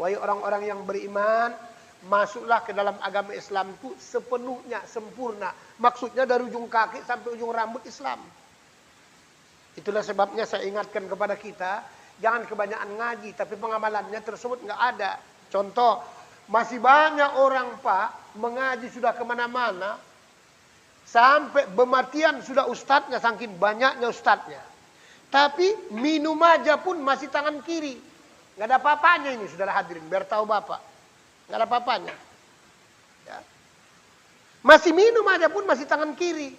Wahai orang-orang yang beriman, masuklah ke dalam agama Islam itu sepenuhnya, sempurna. Maksudnya dari ujung kaki sampai ujung rambut Islam. Itulah sebabnya saya ingatkan kepada kita, jangan kebanyakan ngaji, tapi pengamalannya tersebut nggak ada. Contoh, masih banyak orang Pak, mengaji sudah kemana-mana, sampai bermatian sudah ustadznya, saking banyaknya ustadznya. Tapi minum aja pun masih tangan kiri. Nggak ada apa-apanya ini, saudara hadirin, biar tahu Bapak. Nggak ada apa-apanya. Ya. Masih minum aja pun masih tangan kiri.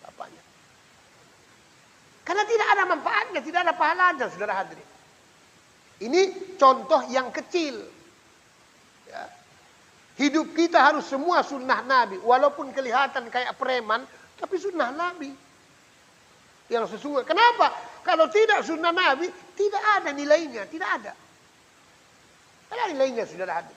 Bapaknya. Karena tidak ada manfaatnya, tidak ada pahalanya, saudara hadirin. Ini contoh yang kecil. Ya. Hidup kita harus semua sunnah Nabi. Walaupun kelihatan kayak preman, tapi sunnah Nabi. Yang sesuai. Kenapa? Kalau tidak sunnah Nabi, tidak ada nilainya. Tidak ada. Tidak ada nilainya, saudara hadirin.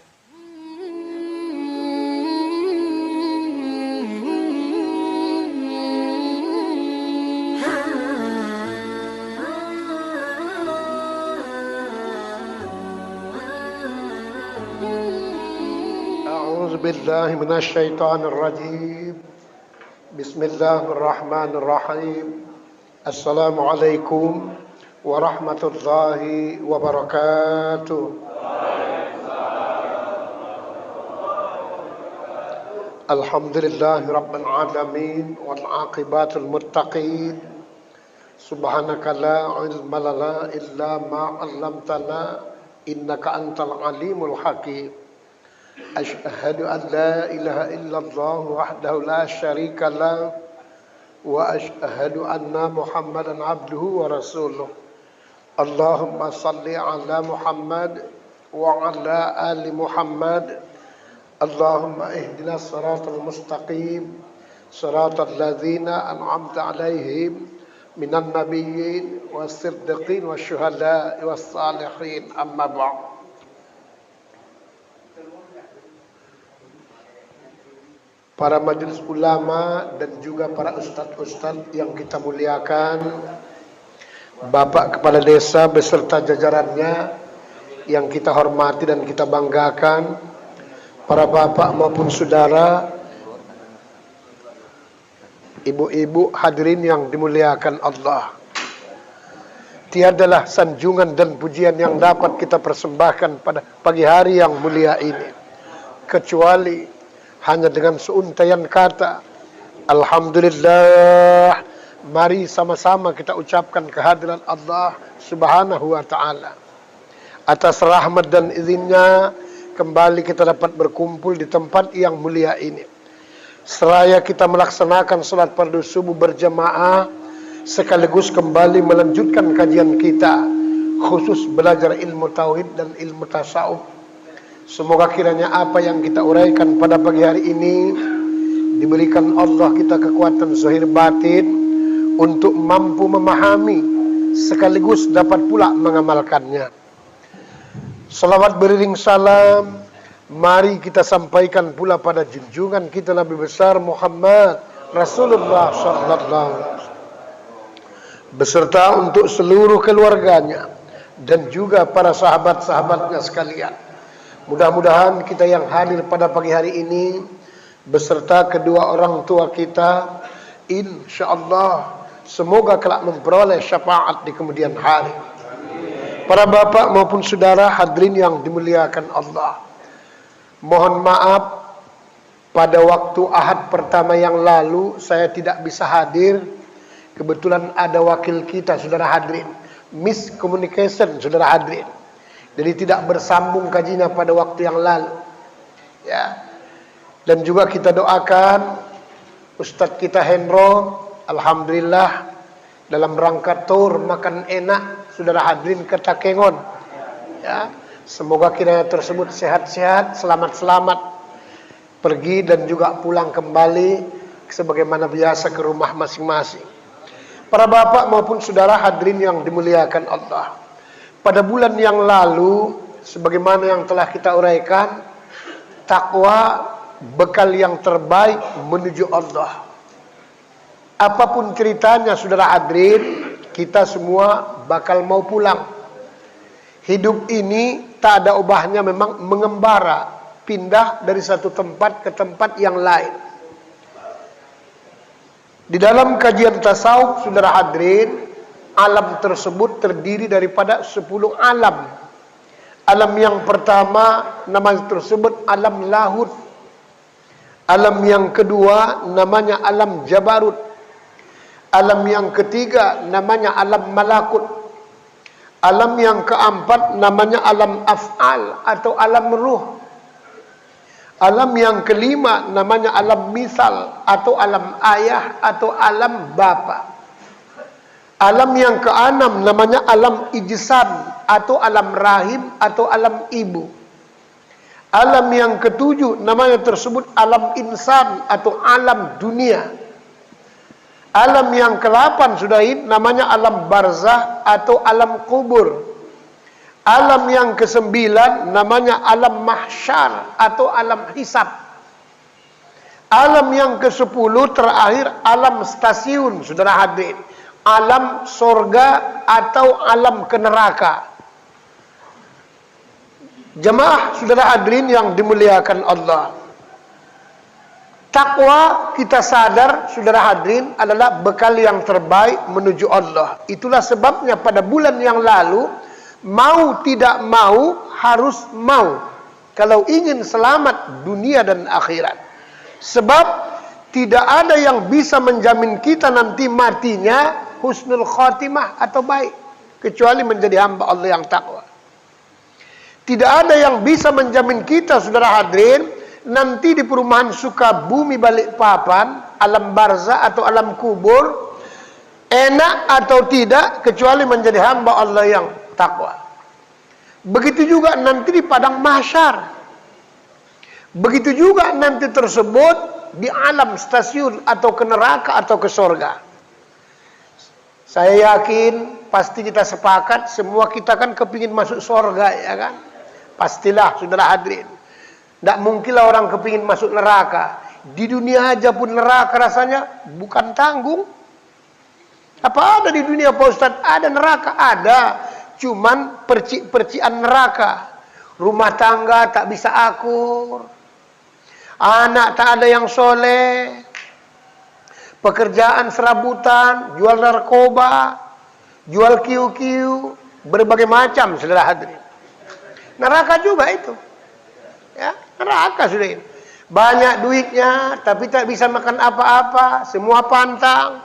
A'udzu billahi minasyaitonir rajim. Bismillahirrahmanirrahim. Assalamualaikum warahmatullahi wabarakatuh. Alhamdulillahi rabbil alamin wal aqibatul muttaqin. Subhanaka la ilma lana illa ma 'allamtana innaka antal alimul hakim. Asyhadu an la ilaha illallah wahdahu la syarika lah wa asyhadu anna Muhammadan abduhu wa rasuluh. Allahumma salli ala Muhammad wa ala ali Muhammad. Allahumma ihdinas siratal mustaqim, siratal ladzina an'amta alaihim minan nabiyyin was-siddiqin wasyuhada'i was-salihin. Amma ba'd. Para majelis ulama dan juga para ustadz-ustadz yang kita muliakan, Bapak Kepala Desa beserta jajarannya yang kita hormati dan kita banggakan, para bapak maupun saudara, ibu-ibu hadirin yang dimuliakan Allah. Tiadalah sanjungan dan pujian yang dapat kita persembahkan pada pagi hari yang mulia ini, kecuali hanya dengan seuntaian kata alhamdulillah. Mari sama-sama kita ucapkan kehadiran Allah Subhanahu wa ta'ala. Atas rahmat dan izinnya kembali kita dapat berkumpul di tempat yang mulia ini. Seraya kita melaksanakan salat fardu subuh berjamaah, sekaligus kembali melanjutkan kajian kita khusus belajar ilmu tauhid dan ilmu tasawuf. Semoga kiranya apa yang kita uraikan pada pagi hari ini diberikan Allah kita kekuatan zahir batin untuk mampu memahami sekaligus dapat pula mengamalkannya. Salawat beriring salam mari kita sampaikan pula pada junjungan kita Nabi besar Muhammad Rasulullah sallallahu alaihi wasallam beserta untuk seluruh keluarganya dan juga para sahabat-sahabatnya sekalian. Mudah-mudahan kita yang hadir pada pagi hari ini beserta kedua orang tua kita, insyaallah semoga kelak memperoleh syafaat di kemudian hari. Para bapak maupun saudara hadirin yang dimuliakan Allah, mohon maaf pada waktu Ahad pertama yang lalu saya tidak bisa hadir. Kebetulan ada wakil kita, saudara hadirin, miscommunication, saudara hadirin. Jadi tidak bersambung kajinya pada waktu yang lalu. Ya. Dan juga kita doakan Ustadz kita Hendro, alhamdulillah dalam rangka tur makan enak, saudara hadirin ke Takengon. Ya. Semoga kiranya tersebut sehat-sehat, selamat-selamat pergi dan juga pulang kembali sebagaimana biasa ke rumah masing-masing. Para bapak maupun saudara hadirin yang dimuliakan Allah, pada bulan yang lalu sebagaimana yang telah kita uraikan, takwa bekal yang terbaik menuju Allah. Apapun ceritanya saudara hadirin, kita semua bakal mau pulang. Hidup ini tak ada ubahnya, memang mengembara, pindah dari satu tempat ke tempat yang lain. Di dalam kajian tasawuf, saudara hadirin, alam tersebut terdiri daripada 10 alam. Alam yang pertama nama tersebut alam lahut. Alam yang kedua namanya alam jabarut. Alam yang ketiga namanya alam malakut. Alam yang keempat namanya alam af'al atau alam ruh. Alam yang kelima namanya alam misal atau alam ayah atau alam bapa. Alam yang keenam namanya alam ijsam atau alam rahim atau alam ibu. Alam yang ketujuh namanya tersebut alam insan atau alam dunia. Alam yang ke-8 sudah namanya alam barzah atau alam kubur. Alam yang ke-9 namanya alam mahsyar atau alam hisab. Alam yang ke-10 terakhir alam stasiun, saudara hadirin. Alam sorga atau alam ke neraka. Jemaah saudara hadirin yang dimuliakan Allah. Takwa kita sadar, saudara hadirin, adalah bekal yang terbaik menuju Allah. Itulah sebabnya pada bulan yang lalu, mau tidak mau, harus mau. Kalau ingin selamat dunia dan akhirat. Sebab tidak ada yang bisa menjamin kita nanti matinya husnul khatimah atau baik. Kecuali menjadi hamba Allah yang takwa. Tidak ada yang bisa menjamin kita, saudara hadirin, nanti di perumahan Sukabumi Balikpapan, alam barzah atau alam kubur, enak atau tidak, kecuali menjadi hamba Allah yang takwa. Begitu juga nanti di padang mahsyar. Begitu juga nanti tersebut di alam stasiun atau ke neraka atau ke sorga. Saya yakin, pasti kita sepakat, semua kita kan kepingin masuk sorga, ya kan? Pastilah, saudara hadirin. Tidak mungkinlah orang kepingin masuk neraka. Di dunia aja pun neraka rasanya bukan tanggung. Apa ada di dunia Pak Ustadz? Ada neraka? Ada. Cuman percik-percikan neraka. Rumah tangga tak bisa akur. Anak tak ada yang soleh. Pekerjaan serabutan. Jual narkoba. Jual kiu-kiu. Berbagai macam, saudara hadirin. Neraka juga itu. Ya, neraka sudah ini. Banyak duitnya, tapi tak bisa makan apa-apa, semua pantang.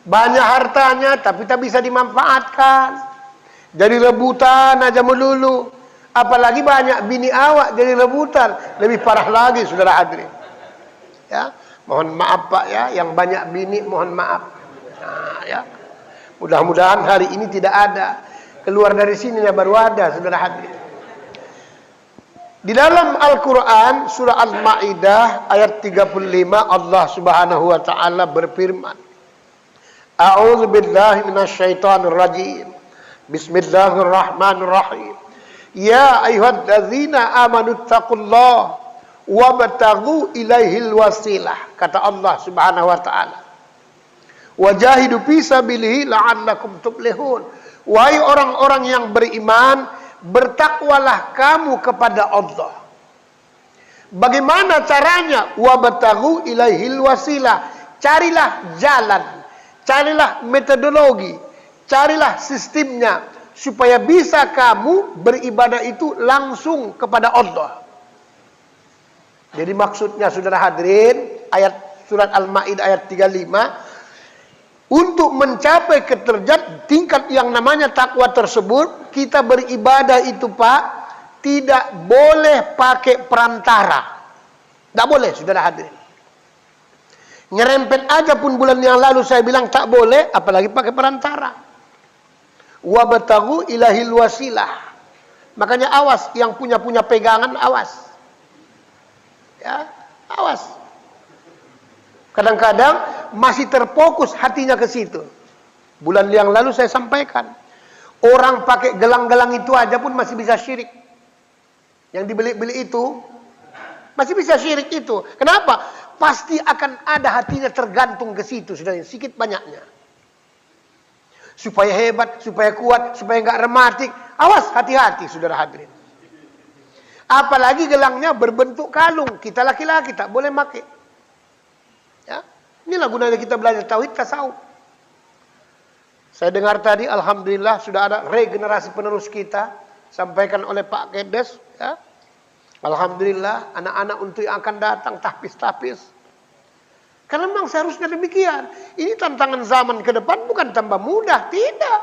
Banyak hartanya, tapi tak bisa dimanfaatkan. Jadi rebutan aja melulu. Apalagi banyak bini awak jadi rebutan, lebih parah lagi, saudara hadirin. Ya, mohon maaf Pak ya, yang banyak bini mohon maaf. Nah, ya. Mudah-mudahan hari ini tidak ada. Keluar dari sini baru ada, saudara hadirin. Di dalam Al-Quran, surah Al-Ma'idah, ayat 35, Allah subhanahu wa ta'ala berfirman. A'udzu billahi minasyaitonir rajim. Bismillahirrahmanirrahim. Ya ayyuhalladzina amanu taqullaha wabtaghu ilaihil wasilah. Kata Allah subhanahu wa ta'ala. Wajahidu fi sabilihi la'allakum tuflihun. Wahai orang-orang yang beriman, bertakwalah kamu kepada Allah. Bagaimana caranya? Wabtaghu ilaihil wasilah. Carilah jalan, carilah metodologi, carilah sistemnya supaya bisa kamu beribadah itu langsung kepada Allah. Jadi maksudnya, saudara hadirin, ayat surat Al-Maidah ayat 35, untuk mencapai tingkat yang namanya takwa tersebut, kita beribadah itu Pak, tidak boleh pakai perantara. Tidak boleh, saudara hadirin. Nyerempet aja pun bulan yang lalu saya bilang tak boleh, apalagi pakai perantara. Wabtaghu ilahil wasilah. Makanya awas, yang punya pegangan awas. Ya, awas. Kadang-kadang masih terfokus hatinya ke situ. Bulan yang lalu saya sampaikan, orang pakai gelang-gelang itu aja pun masih bisa syirik. Yang dibeli-beli itu masih bisa syirik itu. Kenapa? Pasti akan ada hatinya tergantung ke situ, sudah sedikit banyaknya. Supaya hebat, supaya kuat, supaya enggak rematik. Awas, hati-hati saudara hadirin. Apalagi gelangnya berbentuk kalung. Kita laki-laki tak boleh pakai. Ya. Inilah gunanya kita belajar tauhid tasawuf. Saya dengar tadi, alhamdulillah sudah ada regenerasi penerus kita, sampaikan oleh Pak Kedes. Ya. Alhamdulillah, anak-anak untuk yang akan datang tahfiz-tahfiz. Karena memang seharusnya demikian. Ini tantangan zaman ke depan bukan tambah mudah, tidak.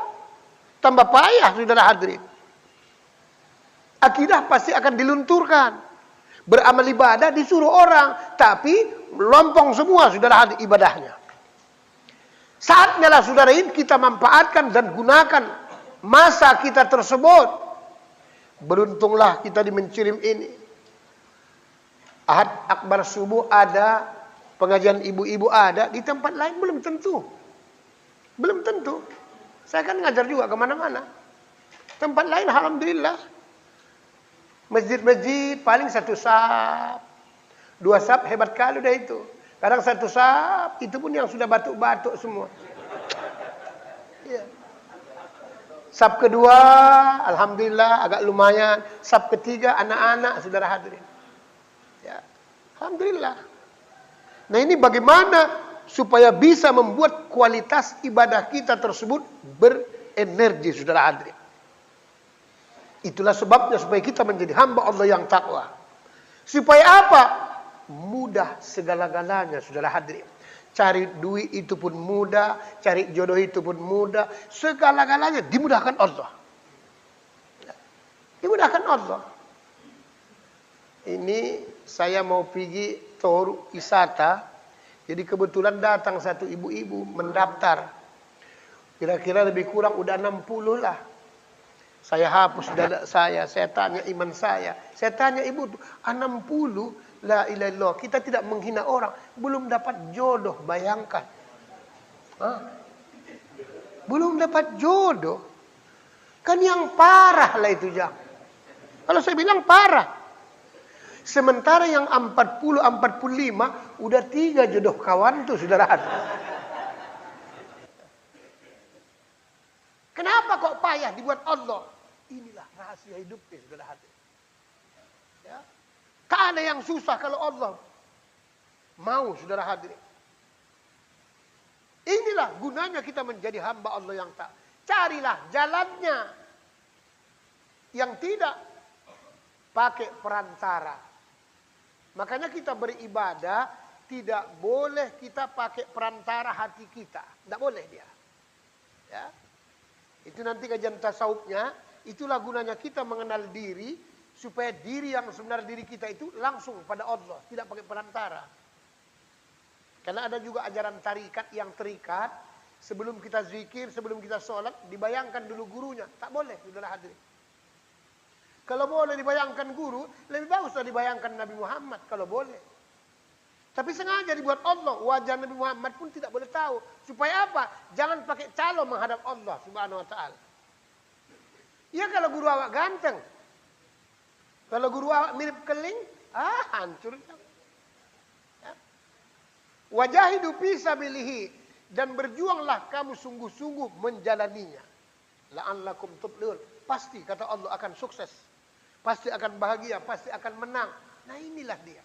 Tambah payah, saudara hadirin. Akidah pasti akan dilunturkan. Beramal ibadah disuruh orang, tapi melompong semua saudara hadirin ibadahnya. Saatnya lah saudara ini kita manfaatkan dan gunakan masa kita tersebut. Beruntunglah kita di Mencirim ini. Ahad Akbar subuh ada, pengajian ibu-ibu ada, di tempat lain belum tentu. Belum tentu. Saya kan ngajar juga kemana-mana. Tempat lain alhamdulillah. Masjid-masjid paling 1 saf. 2 saf hebat kali udah itu. Kadang 1 saf, itu pun yang sudah batuk-batuk semua. Ya. Saf kedua, alhamdulillah agak lumayan. Saf ketiga, anak-anak, saudara hadirin. Ya. Alhamdulillah. Nah ini bagaimana supaya bisa membuat kualitas ibadah kita tersebut berenergi, saudara hadirin. Itulah sebabnya supaya kita menjadi hamba Allah yang takwa. Supaya apa? Mudah segala-galanya, saudara hadirin. Cari duit itu pun mudah, cari jodoh itu pun mudah. Segala-galanya dimudahkan Allah. Dimudahkan Allah. Ini saya mau pergi tur wisata. Jadi kebetulan datang satu ibu-ibu mendaftar. Kira-kira lebih kurang udah 60 lah. Saya hapus dada saya tanya iman saya. Saya tanya ibu, 60, la ilaha illallah. Kita tidak menghina orang, belum dapat jodoh, bayangkan. Hah? Belum dapat jodoh. Kan yang parah lah itu, Jang. Kalau saya bilang parah. Sementara yang 40, 45, udah 3 jodoh kawan tuh, saudara. Kenapa kok payah dibuat Allah? Inilah rahasia hidupnya, saudara hati. Ya. Tak ada yang susah kalau Allah mau, saudara hadirin. Inilah gunanya kita menjadi hamba Allah yang tak. Carilah jalannya yang tidak pakai perantara. Makanya kita beribadah tidak boleh kita pakai perantara hati kita. Tidak boleh dia. Ya. Itu nanti kajian tasawufnya. Itulah gunanya kita mengenal diri, supaya diri yang sebenarnya diri kita itu langsung pada Allah, tidak pakai perantara. Karena ada juga ajaran tarikat yang terikat, sebelum kita zikir, sebelum kita sholat, dibayangkan dulu gurunya. Tak boleh, saudara hadirin. Kalau boleh dibayangkan guru, lebih baguslah dibayangkan Nabi Muhammad, kalau boleh. Tapi sengaja dibuat Allah, wajah Nabi Muhammad pun tidak boleh tahu. Supaya apa? Jangan pakai calo menghadap Allah subhanahu wa ta'ala. Ya kalau guru awak ganteng. Kalau guru awak mirip keling, hancur. Ya. Wajahidu fi sabilihi, dan berjuanglah kamu sungguh-sungguh menjalaninya. La'allakum tuflihun. Pasti kata Allah akan sukses. Pasti akan bahagia, pasti akan menang. Nah inilah dia.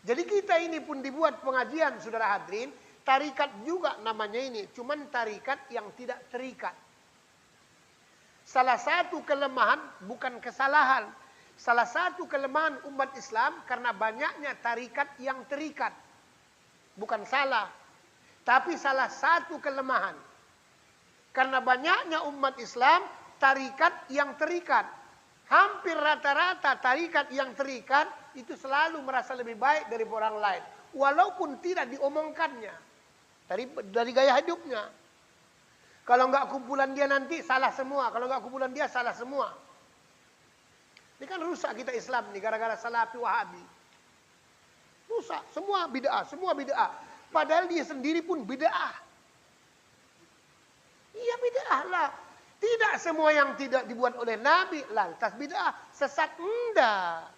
Jadi kita ini pun dibuat pengajian, saudara hadirin. Tarikat juga namanya ini. Cuman tarikat yang tidak terikat. Salah satu kelemahan, bukan kesalahan. Salah satu kelemahan umat Islam karena banyaknya tarikat yang terikat. Bukan salah. Tapi salah satu kelemahan. Karena banyaknya umat Islam tarikat yang terikat. Hampir rata-rata tarikat yang terikat itu selalu merasa lebih baik dari orang lain. Walaupun tidak diomongkannya. Dari gaya hidupnya. Kalau enggak kumpulan dia nanti salah semua. Kalau enggak kumpulan dia salah semua. Ini kan rusak kita Islam nih gara-gara Salafi Wahabi. Rusak, semua bid'ah, semua bid'ah. Padahal dia sendiri pun bid'ah. Iya bid'ah lah. Tidak semua yang tidak dibuat oleh Nabi lantas bid'ah, sesat enggak.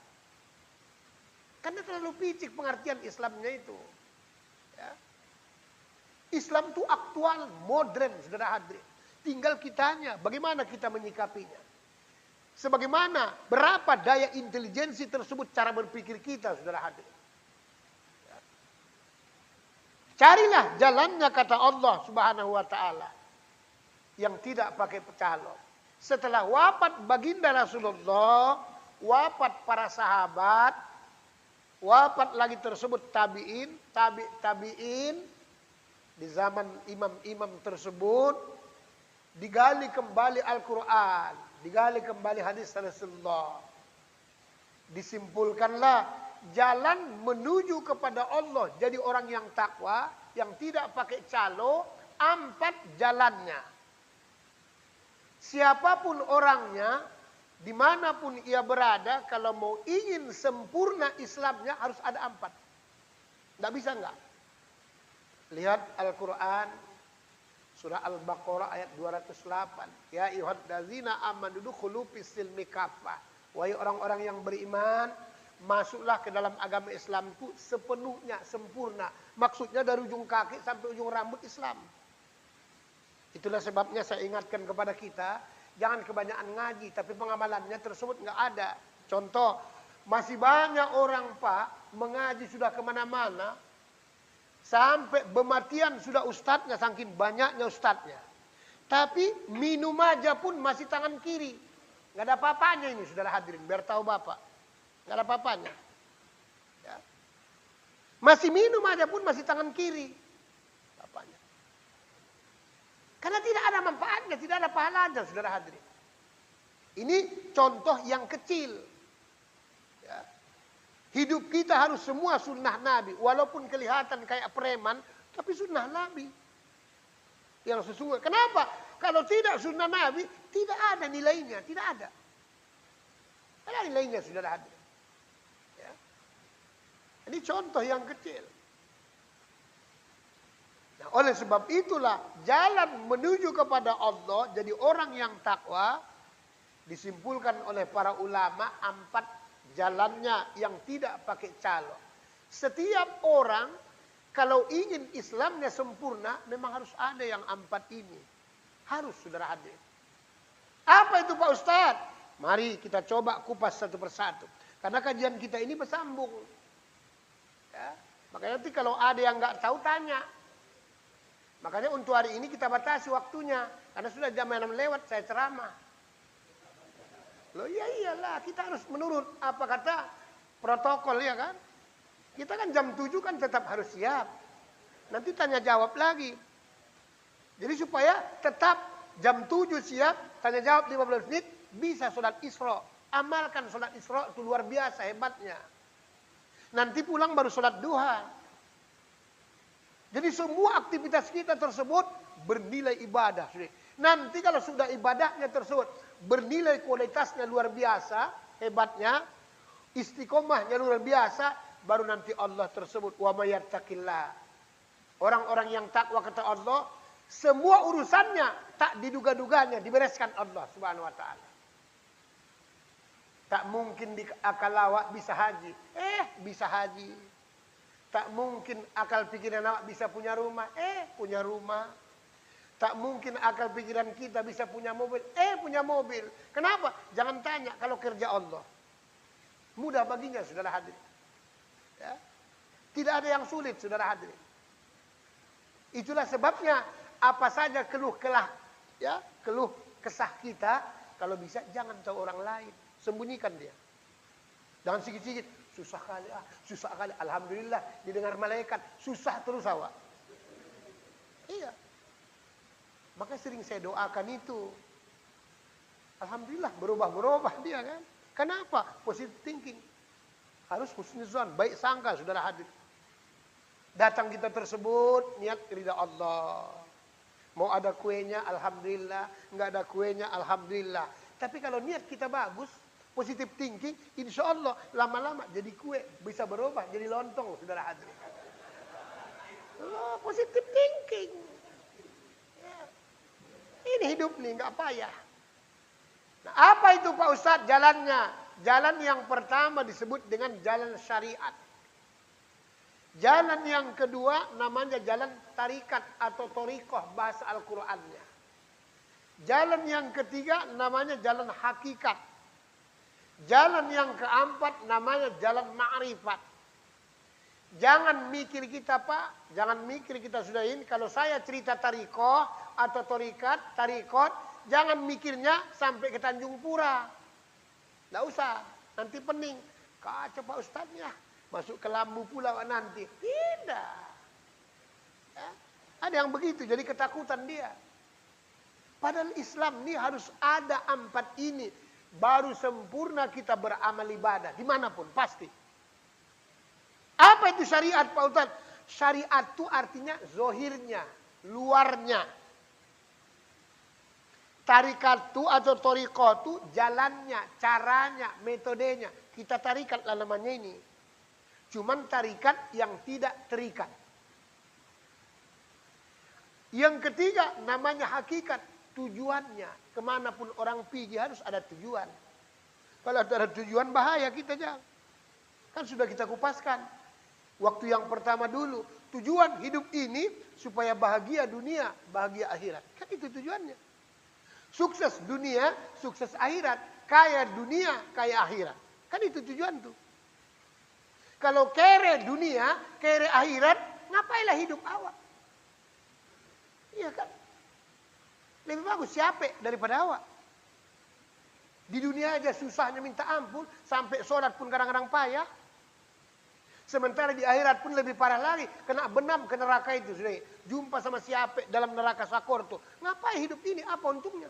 Karena terlalu picik pengertian Islamnya itu. Ya. Islam itu aktual, modern, saudara hadirin. Tinggal kitanya, bagaimana kita menyikapinya. Sebagaimana, berapa daya intelijensi tersebut cara berpikir kita, saudara hadirin. Carilah jalannya, kata Allah Subhanahu wa ta'ala, yang tidak pakai calon. Setelah wafat baginda Rasulullah, wafat para sahabat, wafat lagi tersebut tabi'in, tabi'in, di zaman imam-imam tersebut, digali kembali Al-Quran, digali kembali hadis Rasulullah. Disimpulkanlah jalan menuju kepada Allah, jadi orang yang takwa, yang tidak pakai calo, 4 jalannya. Siapapun orangnya, dimanapun ia berada, kalau mau ingin sempurna Islamnya harus ada 4. Tidak bisa enggak? Lihat Al-Quran, surah Al-Baqarah ayat 208. Ya ayyuhallazina amanu dukhulu fis-silmi kaffah. Wahai orang-orang yang beriman, masuklah ke dalam agama Islamku sepenuhnya, sempurna. Maksudnya dari ujung kaki sampai ujung rambut Islam. Itulah sebabnya saya ingatkan kepada kita, jangan kebanyakan ngaji, tapi pengamalannya tersebut nggak ada. Contoh, masih banyak orang Pak, mengaji sudah kemana-mana, sampai bematian sudah ustadznya, saking banyaknya ustadznya. Tapi minum aja pun masih tangan kiri. Nggak ada apa-apanya ini, saudara hadirin, biar tahu Bapak. Nggak ada apa-apanya. Ya. Masih minum aja pun masih tangan kiri. Bapaknya. Karena tidak ada manfaatnya, tidak ada pahalanya, saudara hadirin. Ini contoh yang kecil. Ya. Hidup kita harus semua sunnah Nabi. Walaupun kelihatan kayak preman, tapi sunnah Nabi. Yang sesungguhnya. Kenapa? Kalau tidak sunnah Nabi, tidak ada nilainya. Tidak ada. Tidak ada nilainya, saudara hadirin. Ya. Ini contoh yang kecil. Nah, oleh sebab itulah jalan menuju kepada Allah, jadi orang yang takwa, disimpulkan oleh para ulama 4 jalannya yang tidak pakai calon. Setiap orang kalau ingin Islamnya sempurna, memang harus ada yang 4 ini. Harus, saudara hadir. Apa itu Pak Ustadz? Mari kita coba kupas satu persatu. Karena kajian kita ini bersambung. Ya. Makanya nanti kalau ada yang nggak tahu, tanya. Makanya untuk hari ini kita batasi waktunya. Karena sudah jam 6 lewat, saya ceramah. Loh ya iyalah, kita harus menurut apa kata protokol, ya kan? Kita kan jam 7 kan tetap harus siap. Nanti tanya jawab lagi. Jadi supaya tetap jam 7 siap, tanya jawab 15 menit, bisa sholat Isra. Amalkan sholat Isra, itu luar biasa hebatnya. Nanti pulang baru sholat duha. Jadi semua aktivitas kita tersebut bernilai ibadah. Nanti kalau sudah ibadahnya tersebut bernilai kualitasnya luar biasa, hebatnya, istiqomahnya luar biasa, baru nanti Allah tersebut wa may yattaqillah. Orang-orang yang takwa kata Allah, semua urusannya tak diduga-duganya dibereskan Allah Subhanahu wa taala. Tak mungkin di akal lawak bisa haji. Bisa haji. Tak mungkin akal pikiran awak bisa punya rumah. Punya rumah. Tak mungkin akal pikiran kita bisa punya mobil. Punya mobil. Kenapa? Jangan tanya kalau kerja Allah. Mudah baginya, saudara hadirin. Ya. Tidak ada yang sulit, saudara hadirin. Itulah sebabnya apa saja keluh kesah kita, kalau bisa jangan tahu orang lain. Sembunyikan dia. Jangan sikit-sikit. Susah kali, susah kali. Alhamdulillah didengar malaikat. Susah terus awak. Iya. Maka sering saya doakan itu. Alhamdulillah berubah-berubah dia kan. Kenapa? Positive thinking. Harus husnuzon, baik sangka, saudara hadir. Datang kita tersebut, niat ridha Allah. Mau ada kuenya, alhamdulillah. Enggak ada kuenya, alhamdulillah. Tapi kalau niat kita bagus, positive thinking, insya Allah lama-lama jadi kue, bisa berubah jadi lontong, saudara hadir. Oh, positive thinking. Ya. Ini hidup nih, nggak payah. Nah, apa itu Pak Ustadz jalannya? Jalan yang pertama disebut dengan jalan syariat. Jalan yang kedua namanya jalan tarikat atau torikoh bahasa Al-Qurannya. Jalan yang ketiga namanya jalan hakikat. Jalan yang keempat namanya jalan ma'rifat. Jangan mikir kita Pak, jangan mikir kita sudah ini. Kalau saya cerita tarikoh atau tarikot, jangan mikirnya sampai ke Tanjung Pura. Tidak usah, nanti pening. Kacau Pak Ustadznya, masuk ke Lambu pula nanti. Tidak. Ya, ada yang begitu, jadi ketakutan dia. Padahal Islam ini harus ada 4 ini. Baru sempurna kita beramal ibadah. Dimanapun, pasti. Apa itu syariat Pak Ustaz? Syariat itu artinya zohirnya, luarnya. Tarikat itu atau toriko itu jalannya, caranya, metodenya. Kita tarikat lah namanya ini. Cuman tarikat yang tidak terikat. Yang ketiga namanya hakikat, tujuannya. Kemanapun orang pergi harus ada tujuan. Kalau ada tujuan bahaya kita jangan. Kan sudah kita kupaskan. Waktu yang pertama dulu, tujuan hidup ini supaya bahagia dunia, bahagia akhirat. Kan itu tujuannya. Sukses dunia, sukses akhirat. Kaya dunia, kaya akhirat. Kan itu tujuan tuh. Kalau kere dunia, kere akhirat, ngapailah hidup awak? Iya kan? Lebih bagus siapa daripada awak. Di dunia aja susahnya minta ampun, sampai sholat pun kadang-kadang payah. Sementara di akhirat pun lebih parah lagi. Kena benam ke neraka itu. Sudah jumpa sama siapa dalam neraka sakor tuh. Ngapain hidup ini? Apa untungnya?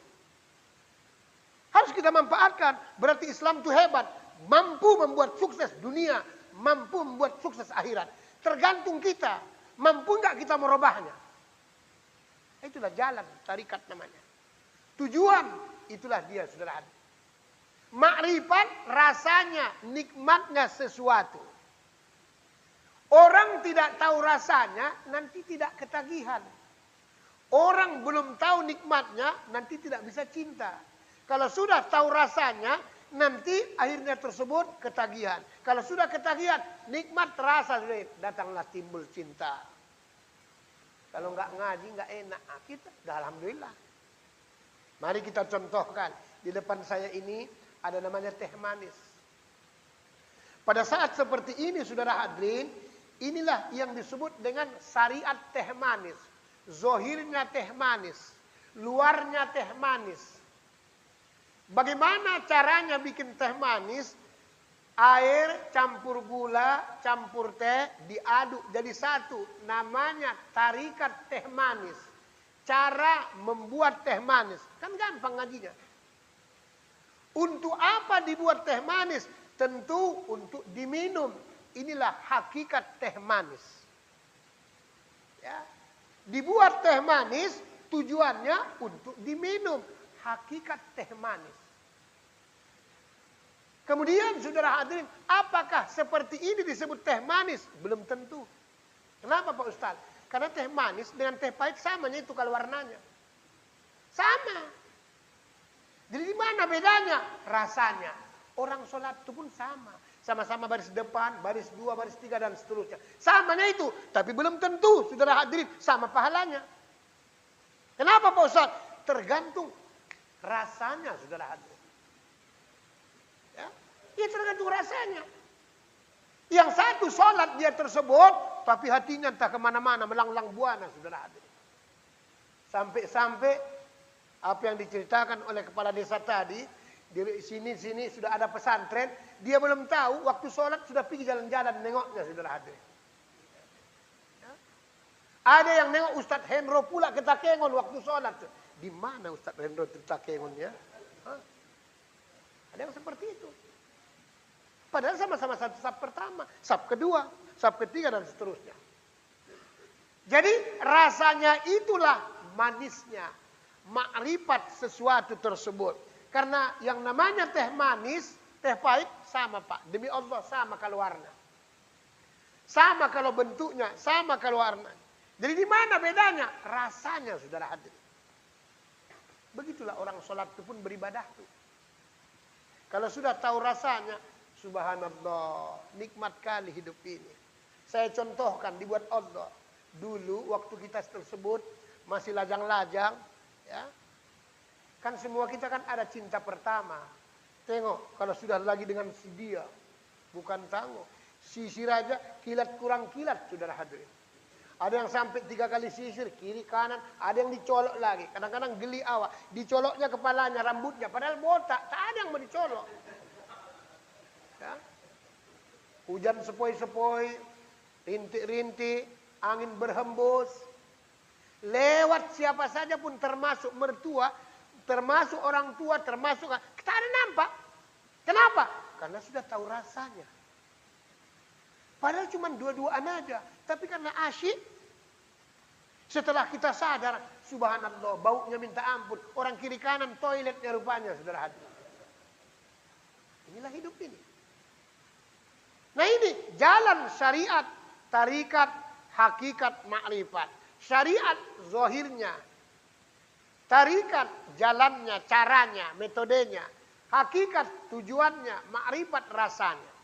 Harus kita manfaatkan. Berarti Islam itu hebat. Mampu membuat sukses dunia. Mampu membuat sukses akhirat. Tergantung kita. Mampu nggak kita merubahnya? Itulah jalan, tarikat namanya. Tujuan, itulah dia saudara. Makrifat rasanya, nikmatnya sesuatu. Orang tidak tahu rasanya, nanti tidak ketagihan. Orang belum tahu nikmatnya, nanti tidak bisa cinta. Kalau sudah tahu rasanya, nanti akhirnya tersebut ketagihan. Kalau sudah ketagihan, nikmat terasa, datanglah timbul cinta. Kalau nggak ngaji, nggak enak. Kita, alhamdulillah. Mari kita contohkan. Di depan saya ini ada namanya teh manis. Pada saat seperti ini, saudara hadirin, inilah yang disebut dengan syariat teh manis. Zohirnya teh manis. Luarnya teh manis. Bagaimana caranya bikin teh manis? Air campur gula, campur teh, diaduk jadi satu. Namanya tarikat teh manis. Cara membuat teh manis. Kan gampang ngajinya. Untuk apa dibuat teh manis? Tentu untuk diminum. Inilah hakikat teh manis. Ya. Dibuat teh manis tujuannya untuk diminum. Hakikat teh manis. Kemudian saudara hadirin, apakah seperti ini disebut teh manis? Belum tentu. Kenapa Pak Ustaz? Karena teh manis dengan teh pahit samanya itu kalau warnanya. Sama. Jadi di mana bedanya? Rasanya. Orang sholat itu pun sama. Sama-sama baris depan, baris 2, baris 3 dan seterusnya. Samanya itu. Tapi belum tentu saudara hadirin sama pahalanya. Kenapa Pak Ustaz? Tergantung rasanya saudara hadirin. Ya tergantung rasanya. Yang satu sholat dia tersebut, tapi hatinya entah kemana-mana, melanglang buana, saudara hadirin. Sampai-sampai apa yang diceritakan oleh kepala desa tadi, di sini sudah ada pesantren, dia belum tahu waktu sholat sudah pergi jalan-jalan nengoknya, saudara hadirin. Ya. Ada yang nengok Ustadz Hendro pula ke Takengon waktu sholat. Di mana Ustadz Hendro ke Takengonnya? Ada yang seperti itu. Padahal sama-sama satu saf pertama, saf kedua, saf ketiga dan seterusnya. Jadi rasanya itulah manisnya, makrifat sesuatu tersebut. Karena yang namanya teh manis, teh pahit sama Pak. Demi Allah sama kalau warna. Sama kalau bentuknya, sama kalau warna. Jadi di mana bedanya? Rasanya saudara hadirin. Begitulah orang sholat itu pun beribadah tuh. Kalau sudah tahu rasanya, subhanallah, nikmat kali hidup ini. Saya contohkan dibuat Allah. Dulu waktu kita tersebut masih lajang-lajang, ya. Kan semua kita kan ada cinta pertama. Tengok, kalau sudah lagi dengan si dia, bukan tangguh. Sisir aja, kilat kurang kilat, saudara hadirin. Ada yang sampai 3 kali sisir, kiri kanan, ada yang dicolok lagi. Kadang-kadang geli awak, dicoloknya kepalanya, rambutnya, padahal botak, tak ada yang mau dicolok. Ya. Hujan sepoi-sepoi, rintik-rintik, angin berhembus. Lewat siapa saja pun termasuk mertua, termasuk orang tua, termasuk kita ada nampak. Kenapa? Karena sudah tahu rasanya. Padahal cuma dua-duaan aja, tapi karena asyik. Setelah kita sadar, subhanallah, baunya minta ampun, orang kiri kanan toiletnya rupanya, saudara hadirin. Inilah hidup ini. Nah ini jalan syariat, tarikat, hakikat, makrifat. Syariat zohirnya, tarikat jalannya, caranya, metodenya, hakikat tujuannya, makrifat rasanya.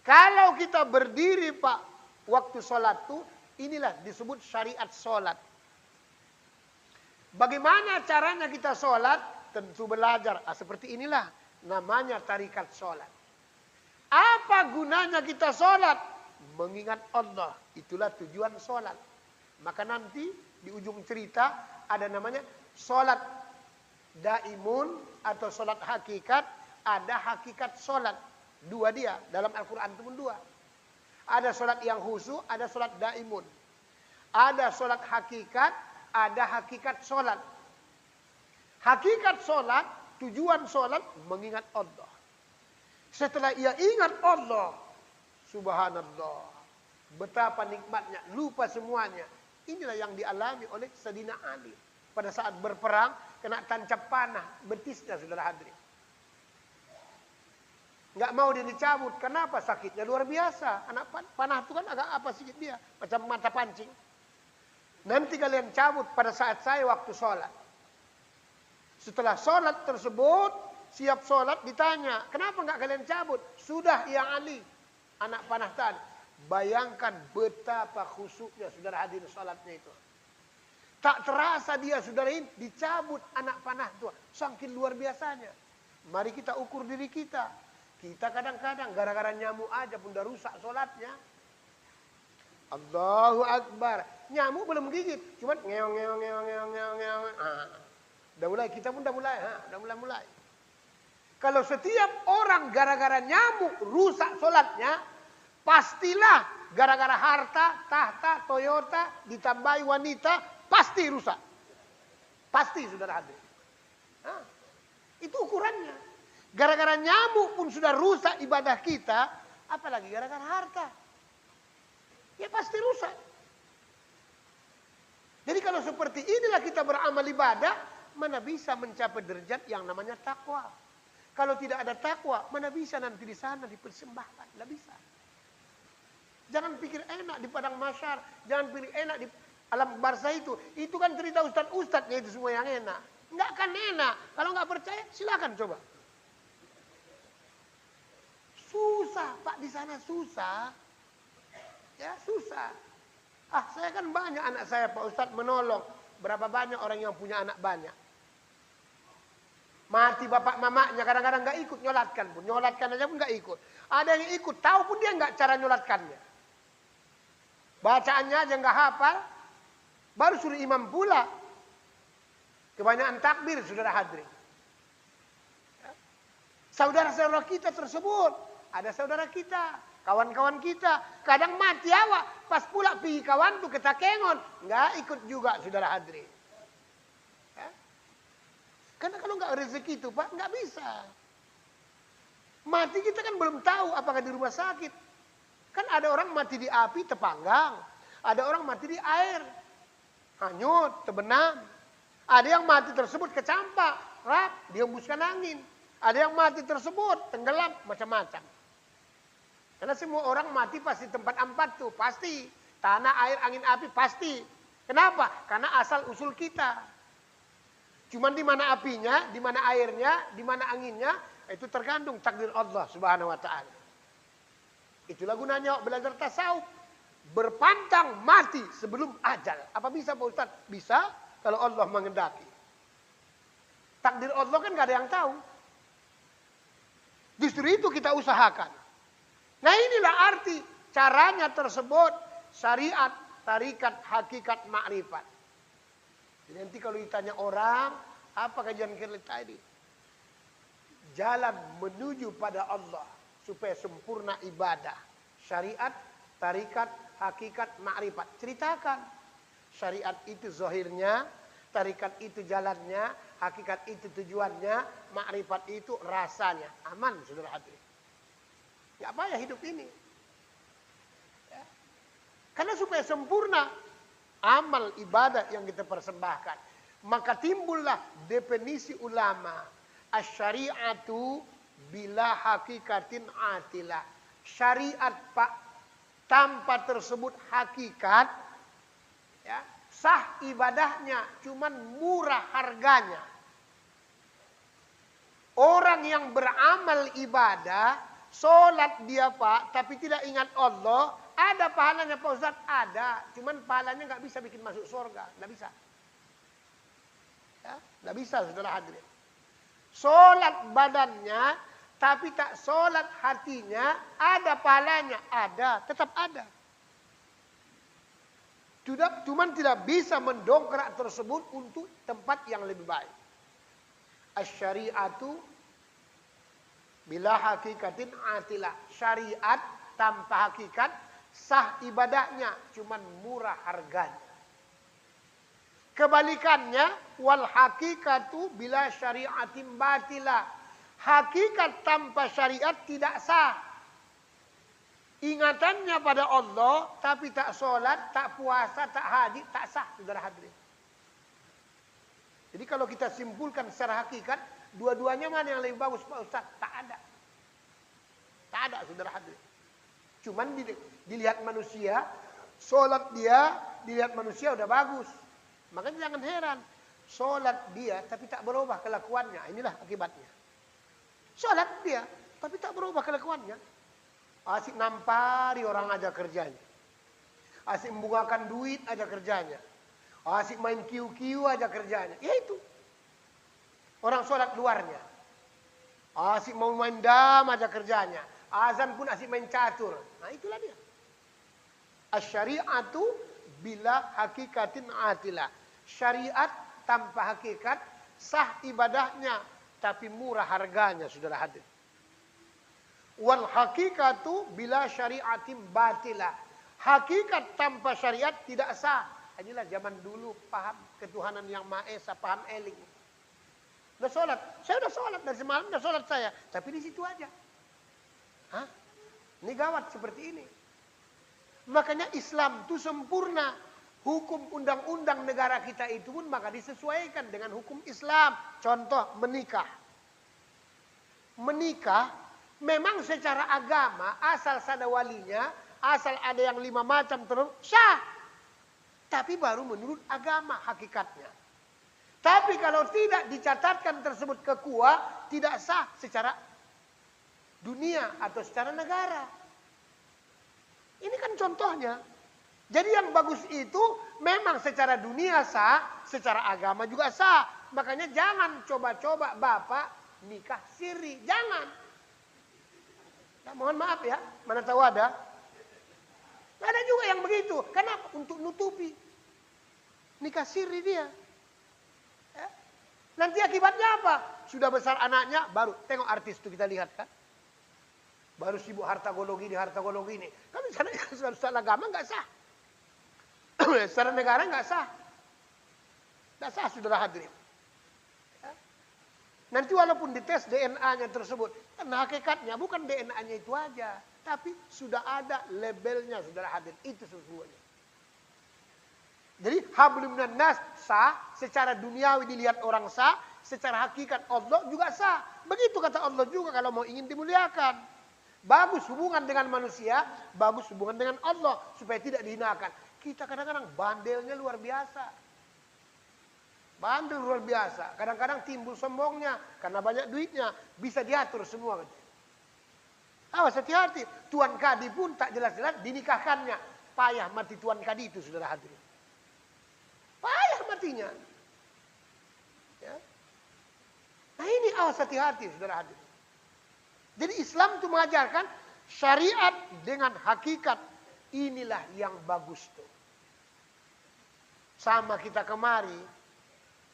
Kalau kita berdiri Pak, waktu sholat tuh, inilah disebut syariat sholat. Bagaimana caranya kita sholat? Tentu belajar. Seperti inilah namanya tarikat sholat. Apa gunanya kita sholat? Mengingat Allah. Itulah tujuan sholat. Maka nanti di ujung cerita ada namanya sholat daimun atau sholat hakikat. Ada hakikat sholat. Dua dia, dalam Al-Quran itu pun dua. Ada sholat yang khusyuk, ada sholat daimun. Ada sholat hakikat, ada hakikat sholat. Hakikat sholat, tujuan sholat mengingat Allah. Setelah ia ingat Allah, subhanallah, betapa nikmatnya, lupa semuanya. Inilah yang dialami oleh Sayyidina Ali. Pada saat berperang, kena tancap panah, betisnya saudara hadirin. Nggak mau dia dicabut. Kenapa? Sakitnya luar biasa. Anak panah itu kan agak apa sedikit dia. Macam mata pancing. Nanti kalian cabut pada saat saya waktu sholat. Setelah sholat tersebut, siap sholat ditanya. Kenapa nggak kalian cabut? Sudah yang Ali. Anak panah tadi. Bayangkan betapa khusyuknya saudara hadirin sholatnya itu. Tak terasa dia saudara ini dicabut anak panah itu. Saking luar biasanya. Mari kita ukur diri kita. Kita kadang-kadang gara-gara nyamuk aja pun udah rusak sholatnya. Allahu Akbar. Nyamuk belum gigit. Cuman ngeong. Udah mulai. Kita pun udah mulai. Udah mulai. Kalau setiap orang gara-gara nyamuk rusak sholatnya. Pastilah gara-gara harta, tahta, Toyota, ditambahi wanita. Pasti rusak. Pasti saudara hadir. Itu ukurannya. Gara-gara nyamuk pun sudah rusak ibadah kita, apalagi gara-gara harta. Ya pasti rusak. Jadi kalau seperti inilah kita beramal ibadah, mana bisa mencapai derajat yang namanya takwa. Kalau tidak ada takwa, mana bisa nanti di sana dipersembahkan. Tidak bisa. Jangan pikir enak di padang mahsyar, jangan pikir enak di alam barzah itu. Itu kan cerita ustadz-ustadznya itu semua yang enak. Enggak akan enak. Kalau nggak percaya, silakan coba. Susah, Pak, di sana susah. Ya, susah. Saya kan banyak anak saya, Pak Ustadz, menolong. Berapa banyak orang yang punya anak banyak. Mati bapak mamanya, kadang-kadang nggak ikut nyolatkan pun. Nyolatkan aja pun nggak ikut. Ada yang ikut, tahu pun dia nggak cara nyolatkannya. Bacaannya aja nggak hafal. Baru suruh imam pula. Kebanyakan takbir, saudara hadirin. Saudara-saudara kita tersebut. Ada saudara kita, kawan-kawan kita. Kadang mati awak, pas pula pergi kawan tuh kita kengon. Nggak ikut juga saudara hadirin. Ya? Karena kalau nggak rezeki itu Pak, nggak bisa. Mati kita kan belum tahu apakah di rumah sakit. Kan ada orang mati di api terpanggang. Ada orang mati di air. Hanyut, terbenam. Ada yang mati tersebut kecampak, rap, dihembuskan angin. Ada yang mati tersebut tenggelam, macam-macam. Karena semua orang mati pasti tempat empat tuh, pasti. Tanah, air, angin, api, pasti. Kenapa? Karena asal usul kita. Cuman di mana apinya, di mana airnya, di mana anginnya, itu tergantung takdir Allah Subhanahu wa taala. Itulah gunanya belajar tasawuf. Berpantang mati sebelum ajal. Apa bisa Pak Ustaz? Bisa kalau Allah mengendaki. Takdir Allah kan nggak ada yang tahu. Justru itu kita usahakan. Nah inilah arti caranya tersebut syariat, tarikat, hakikat, makrifat. Jadi nanti kalau ditanya orang, apa kajian kita tadi? Jalan menuju pada Allah supaya sempurna ibadah. Syariat, tarikat, hakikat, makrifat. Ceritakan. Syariat itu zahirnya, tarikat itu jalannya, hakikat itu tujuannya, makrifat itu rasanya. Aman, saudara hadirin. Ya apa ya hidup ini? Ya. Karena supaya sempurna amal ibadah yang kita persembahkan, maka timbullah definisi ulama, asy-syari'atu bila hakikatin atilah. Syariat Pak tanpa tersebut hakikat, ya, sah ibadahnya, cuman murah harganya. Orang yang beramal ibadah, sholat dia Pak, tapi tidak ingat Allah, ada pahalanya Pak Ustaz? Ada, cuman pahalanya nggak bisa bikin masuk surga, nggak bisa. Ya, nggak bisa saudara hadirin. Sholat badannya, tapi tak sholat hatinya, ada pahalanya, ada, tetap ada. Cuman tidak bisa mendongkrak tersebut untuk tempat yang lebih baik. Asy-syari'atu bila hakikatin atilah. Syariat tanpa hakikat sah ibadahnya, cuman murah harganya. Kebalikannya, wal hakikatu bila syari'atin batilah. Hakikat tanpa syariat tidak sah. Ingatannya pada Allah, tapi tak sholat, tak puasa, tak haji, tak sah, saudara hadirin. Jadi kalau kita simpulkan secara hakikat, dua-duanya mana yang lebih bagus Pak Ustaz? Tak ada. Tak ada, saudara hadirin. Cuman dilihat manusia, sholat dia, dilihat manusia udah bagus. Makanya jangan heran, sholat dia, tapi tak berubah kelakuannya. Inilah akibatnya. Sholat dia, tapi tak berubah kelakuannya. Asik nampari orang aja kerjanya. Asik membungakan duit aja kerjanya. Asik main kiu-kiu aja kerjanya. Ya itu. Orang sholat luarnya. Asik mau main dam aja kerjanya. Azan pun asik main catur. Nah itulah dia. Asy-syari'atu bila hakikatin atilah. Syariat tanpa hakikat sah ibadahnya, tapi murah harganya, saudara hadir. Wal hakikatu bila syariatin batilah. Hakikat tanpa syariat tidak sah. Inilah zaman dulu paham ketuhanan yang Maha Esa, paham eling. Udah sholat, saya udah sholat dari semalam, udah sholat saya, tapi di situ aja. Hah? Ini gawat seperti ini. Makanya Islam itu sempurna. Hukum undang-undang negara kita itu pun maka disesuaikan dengan hukum Islam. Contoh menikah. Menikah memang secara agama asal ada walinya, asal ada yang 5 macam terus sah. Tapi baru menurut agama hakikatnya. Tapi kalau tidak dicatatkan tersebut ke KUA, tidak sah secara dunia atau secara negara. Ini kan contohnya. Jadi yang bagus itu memang secara dunia sah, secara agama juga sah. Makanya jangan coba-coba Bapak nikah siri, jangan. Nah, mohon maaf ya, mana tahu ada. Ada juga yang begitu. Kenapa? Untuk nutupi. Nikah siri dia. Ya. Nanti akibatnya apa? Sudah besar anaknya, baru tengok artis itu kita lihat kan. Baru sibuk harta golong ini, harta golong ini. Kan secara agama nggak sah. Secara negara nggak sah. Nggak sah, saudara hadirin. Nanti walaupun dites DNA-nya tersebut, karena hakikatnya bukan DNA-nya itu aja, tapi sudah ada labelnya, saudara hadir. Itu sesungguhnya. Jadi hablum minan nas sah, secara duniawi dilihat orang sah, secara hakikat Allah juga sah. Begitu kata Allah juga kalau mau ingin dimuliakan. Bagus hubungan dengan manusia, bagus hubungan dengan Allah supaya tidak dihinakan. Kita kadang-kadang bandelnya luar biasa. Bandel luar biasa. Kadang-kadang timbul sombongnya. Karena banyak duitnya. Bisa diatur semua. Awas hati-hati. Tuan Kadi pun tak jelas-jelas dinikahkannya. Payah mati Tuan Kadi itu, saudara hadirin. Payah matinya. Ya. Nah ini awas hati-hati saudara hadirin. Jadi Islam itu mengajarkan syariat dengan hakikat. Inilah yang bagus tuh. Sama kita kemari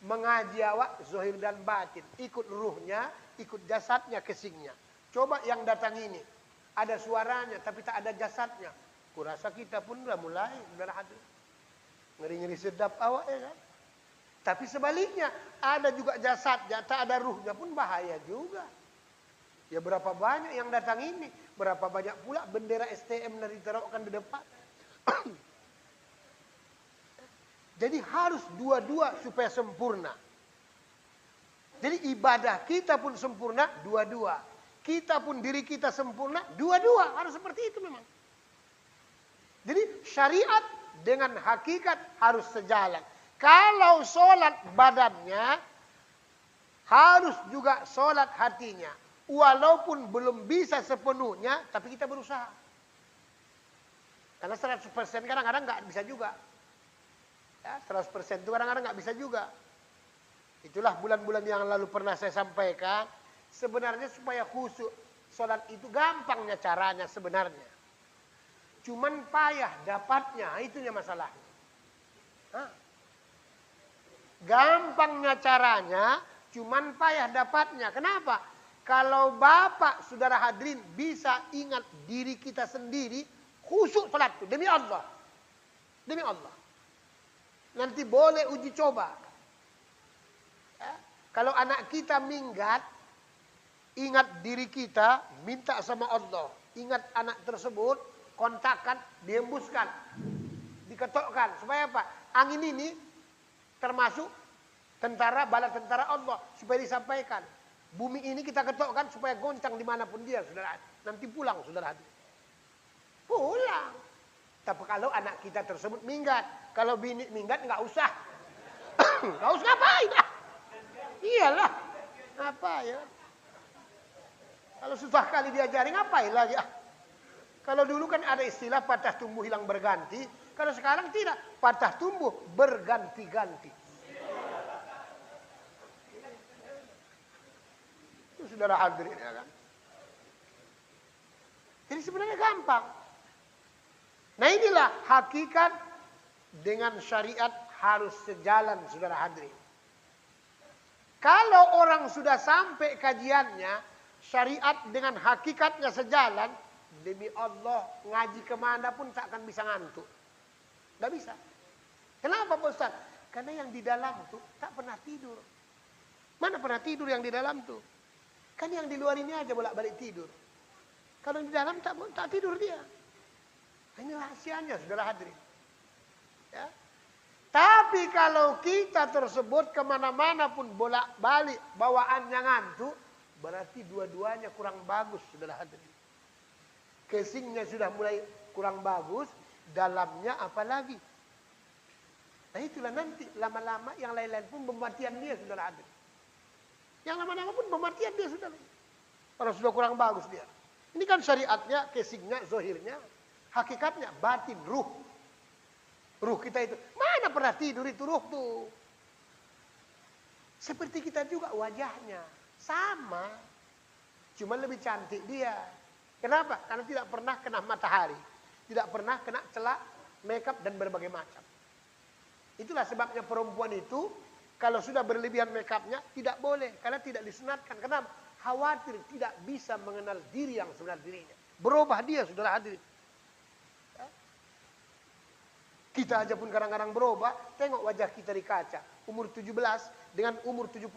mengaji awak zahir dan batin. Ikut ruhnya, ikut jasadnya, kesingnya. Coba yang datang ini. Ada suaranya tapi tak ada jasadnya. Kurasa kita pun udah mulai. Saudara hadirin. Ngeri-ngeri sedap awak ya kan. Tapi sebaliknya, ada juga jasadnya, tak ada ruhnya pun bahaya juga. Ya berapa banyak yang datang ini, berapa banyak pula bendera STM dari ditaruhkan di depan. Jadi harus dua-dua supaya sempurna. Jadi ibadah kita pun sempurna, dua-dua. Kita pun diri kita sempurna, dua-dua. Harus seperti itu memang. Jadi syariat dengan hakikat harus sejalan. Kalau sholat badannya, harus juga sholat hatinya. Walaupun belum bisa sepenuhnya, tapi kita berusaha. Karena 100% kadang-kadang nggak bisa juga. Ya, 100% itu kadang-kadang nggak bisa juga. Itulah bulan-bulan yang lalu pernah saya sampaikan. Sebenarnya supaya khusyuk, sholat itu gampangnya caranya sebenarnya. Cuman payah dapatnya, itunya masalahnya. Hah? Gampangnya caranya, cuman payah dapatnya. Kenapa? Kalau Bapak, saudara hadirin, bisa ingat diri kita sendiri, khusyuk salat itu, demi Allah. Demi Allah. Nanti boleh uji coba. Ya. Kalau anak kita minggat, ingat diri kita, minta sama Allah. Ingat anak tersebut, kontakkan, dihembuskan, diketokkan. Supaya apa? Angin ini termasuk tentara, bala tentara Allah. Supaya disampaikan. Bumi ini kita ketokkan supaya goncang dimanapun dia, saudara. Nanti pulang, saudara. Pulang. Tapi kalau anak kita tersebut minggat. Kalau bini minggat, nggak usah. Nggak usah ngapain. Iyalah. Apa ya? Kalau susah kali diajari, ngapain lagi? Kalau dulu kan ada istilah patah tumbuh hilang berganti. Kalau sekarang tidak. Patah tumbuh berganti-ganti. Itu saudara hadirin ya kan. Jadi sebenarnya gampang. Nah inilah hakikat dengan syariat harus sejalan saudara hadirin. Kalau orang sudah sampai kajiannya, syariat dengan hakikatnya sejalan, demi Allah ngaji kemana pun tak akan bisa ngantuk. Tidak bisa. Kenapa Pak Ustaz? Karena yang di dalam tuh tak pernah tidur. Mana pernah tidur yang di dalam tuh? Kan yang di luar ini aja bolak-balik tidur. Kalau di dalam tak tidur dia. Ini rahasianya saudara hadirin. Ya. Tapi kalau kita tersebut kemana-mana pun bolak-balik bawaannya ngantuk, berarti dua-duanya kurang bagus saudara hadirin. Kesingnya sudah mulai kurang bagus, dalamnya apalagi. Nah itulah nanti lama-lama yang lain-lain pun pematian dia saudara hadirin. Yang lama-lama pun pematian dia saudara. Kalau sudah kurang bagus dia. Ini kan syariatnya, kesingnya, zohirnya. Hakikatnya batin, ruh. Ruh kita itu. Mana pernah tidur itu ruh tuh. Seperti kita juga wajahnya. Sama. Cuma lebih cantik dia. Kenapa? Karena tidak pernah kena matahari. Tidak pernah kena celak, makeup dan berbagai macam. Itulah sebabnya perempuan itu kalau sudah berlebihan makeupnya tidak boleh. Karena tidak disunatkan. Kenapa? Khawatir tidak bisa mengenal diri yang sebenarnya dirinya. Berubah dia, saudara hadirin. Ya. Kita aja pun kadang-kadang berubah. Tengok wajah kita di kaca. Umur 17 dengan umur 71.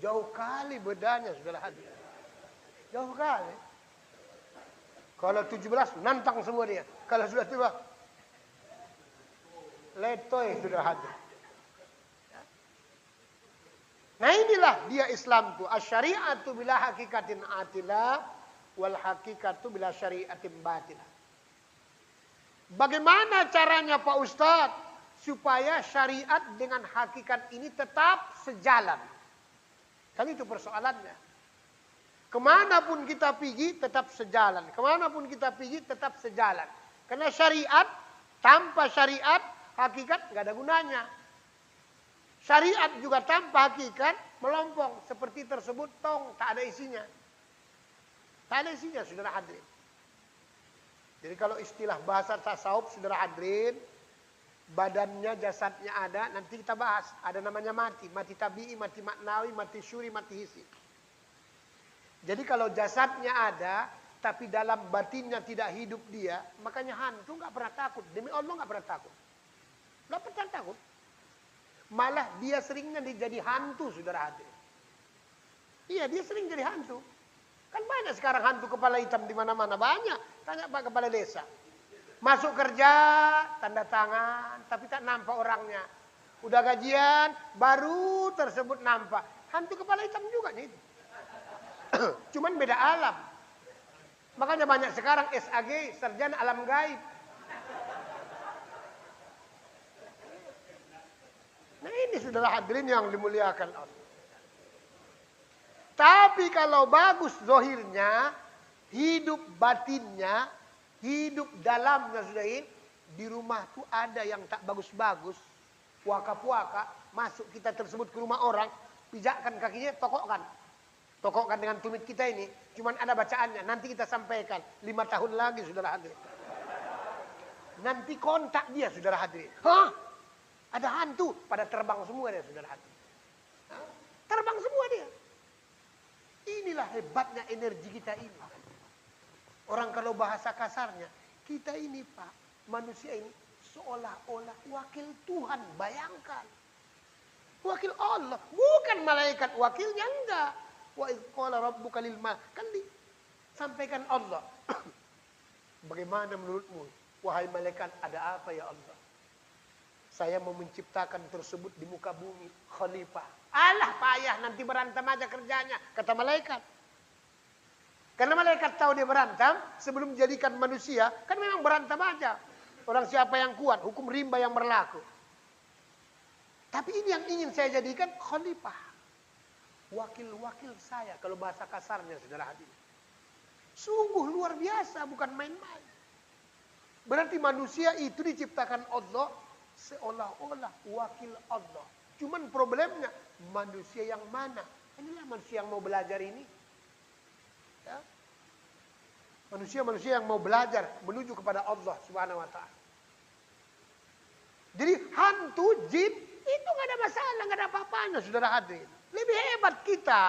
Jauh kali bedanya, saudara hadirin. Jauh kali. Kalau 17 nantang semua dia. Kalau sudah tua letoy sudah hadir. Nah inilah dia Islam tu. Asy-syari'atu bila hakikatin atila wal hakikatu bila syari'atin batilah. Bagaimana caranya Pak Ustadz supaya syariat dengan hakikat ini tetap sejalan? Kan itu persoalannya. Kemanapun kita pergi tetap sejalan. Kemanapun kita pergi tetap sejalan. Karena syariat tanpa syariat hakikat nggak ada gunanya. Syariat juga tanpa hakikat melompong. Seperti tersebut tong, tak ada isinya. Tak ada isinya, saudara hadirin. Jadi kalau istilah bahasa tasawuf, saudara hadirin, badannya, jasadnya ada, nanti kita bahas. Ada namanya mati. Mati tabi'i, mati maknawi, mati syuri, mati hissi. Jadi kalau jasadnya ada, tapi dalam batinnya tidak hidup dia, makanya hantu nggak pernah takut. Demi Allah nggak pernah takut. Nggak pernah takut. Malah dia seringnya jadi hantu, saudara hadirin. Iya, dia sering jadi hantu. Kan banyak sekarang hantu kepala hitam di mana-mana. Banyak. Tanya Pak Kepala Desa. Masuk kerja, tanda tangan, tapi tak nampak orangnya. Udah gajian, baru tersebut nampak. Hantu kepala hitam juga nih. Cuman beda alam. Makanya banyak sekarang SAG, sarjana alam gaib. Nah ini saudara hadirin yang dimuliakan Allah. Tapi kalau bagus zohirnya, hidup batinnya, hidup dalamnya sudah ini, di rumah tuh ada yang tak bagus-bagus, puaka-puaka, masuk kita tersebut ke rumah orang, pijakkan kakinya, tokokkan. Tokokkan dengan tumit kita ini, cuman ada bacaannya, nanti kita sampaikan, 5 tahun lagi saudara hadirin. Nanti kontak dia saudara hadirin. Hah? Ada hantu, pada terbang semua dia saudara hadirin. Hah? Terbang semua dia. Inilah hebatnya energi kita ini. Orang kalau bahasa kasarnya, kita ini Pak, manusia ini seolah-olah wakil Tuhan, bayangkan. Wakil Allah, bukan malaikat wakilnya, enggak. Wa idh qala rabbuka lil kan disampaikan Allah. Bagaimana menurutmu, wahai malaikat, ada apa ya Allah? Saya mau menciptakan tersebut di muka bumi, khalifah. Alah payah, nanti berantem aja kerjanya, kata malaikat. Karena malaikat tahu dia berantem, sebelum dijadikan manusia, kan memang berantem aja. Orang siapa yang kuat, hukum rimba yang berlaku. Tapi ini yang ingin saya jadikan khalifah. Wakil-wakil saya, kalau bahasa kasarnya saudara hadirin. Sungguh luar biasa, bukan main-main. Berarti manusia itu diciptakan Allah seolah-olah wakil Allah. Cuman problemnya, manusia yang mana? Inilah manusia yang mau belajar ini. Ya. Manusia-manusia yang mau belajar menuju kepada Allah Subhanahu wa ta'ala. Jadi hantu, jin, itu gak ada masalah, gak ada apa-apanya saudara hadirin. Lebih hebat kita.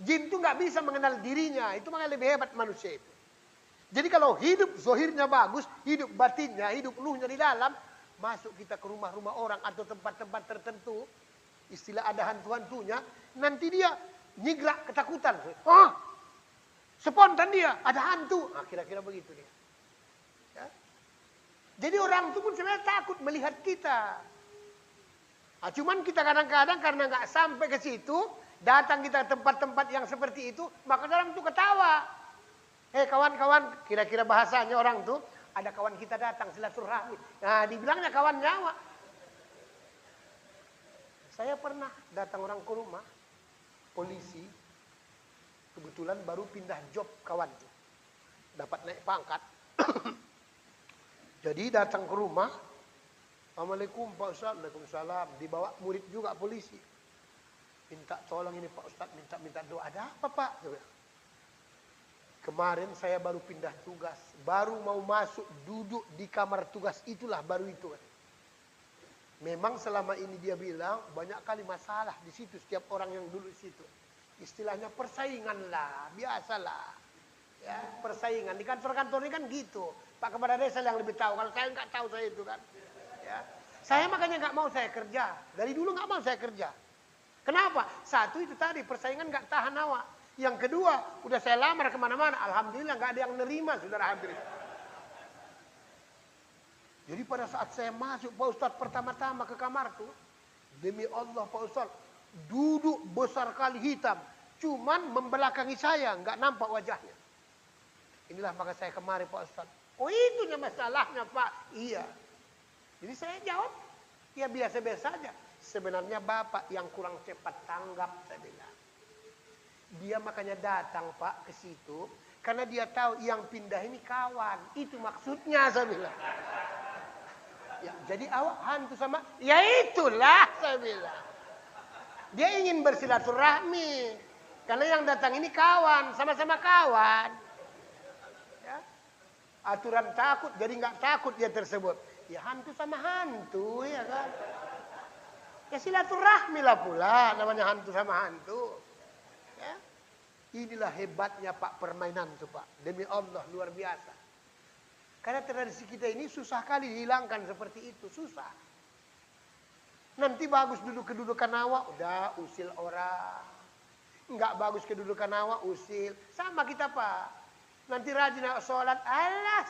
Jin itu gak bisa mengenal dirinya, itu makanya lebih hebat manusia itu. Jadi kalau hidup zohirnya bagus, hidup batinnya, hidup ruhnya di dalam, masuk kita ke rumah-rumah orang atau tempat-tempat tertentu, istilah ada hantu-hantunya, nanti dia nyigrak ketakutan. Oh, spontan dia, ada hantu. Nah, kira-kira begitu dia. Ya? Jadi orang itu pun sebenarnya takut melihat kita. Nah, cuman kita kadang-kadang karena nggak sampai ke situ, datang kita ke tempat-tempat yang seperti itu, maka orang itu ketawa. Hei kawan-kawan, kira-kira bahasanya orang tuh, ada kawan kita datang silaturahmi. Nah, dibilangnya kawan nyawa. Saya pernah datang orang ke rumah, polisi, kebetulan baru pindah job kawan tuh. Dapat naik pangkat. Jadi datang ke rumah, Assalamualaikum Pak Ustaz, Waalaikumsalam. Dibawa murid juga polisi. Minta tolong ini Pak Ustaz, minta doa. Ada apa Pak? Kemarin saya baru pindah tugas, baru mau masuk duduk di kamar tugas itulah baru itu. Memang selama ini dia bilang banyak kali masalah di situ setiap orang yang dulu di situ. Istilahnya persaingan lah, biasalah. Ya, persaingan di kantor-kantor ini kan gitu. Pak Kepala Desa yang lebih tahu. Kalau saya nggak tahu saya itu kan. Ya. Saya makanya nggak mau saya kerja. Dari dulu nggak mau saya kerja. Kenapa? Satu itu tadi persaingan nggak tahan awak. Yang kedua, udah saya lamar kemana-mana, alhamdulillah nggak ada yang nerima, saudara hadirin. Jadi pada saat saya masuk Pak Ustadz pertama-tama ke kamar tuh, demi Allah Pak Ustadz, duduk besar kali hitam, cuman membelakangi saya, nggak nampak wajahnya. Inilah maka saya kemari Pak Ustadz. Oh itunya masalahnya Pak. Iya. Jadi saya jawab, ya biasa-biasa saja. Sebenarnya Bapak yang kurang cepat tanggap, saya bilang. Dia makanya datang Pak ke situ karena dia tahu yang pindah ini kawan. Itu maksudnya saya bilang. Ya, jadi awak hantu sama, ya itulah saya bilang. Dia ingin bersilaturahmi. Karena yang datang ini kawan, sama-sama kawan. Ya. Aturan takut, jadi nggak takut dia tersebut. Ya hantu sama hantu, ya kan. Ya silaturahmi lah pula, namanya hantu sama hantu. Ya. Inilah hebatnya Pak permainan itu Pak. Demi Allah luar biasa. Karena tradisi kita ini susah kali dihilangkan seperti itu, susah. Nanti bagus duduk kedudukan awak, udah usil orang. Enggak bagus kedudukan awak, usil. Sama kita Pak. Nanti rajin awak sholat, alah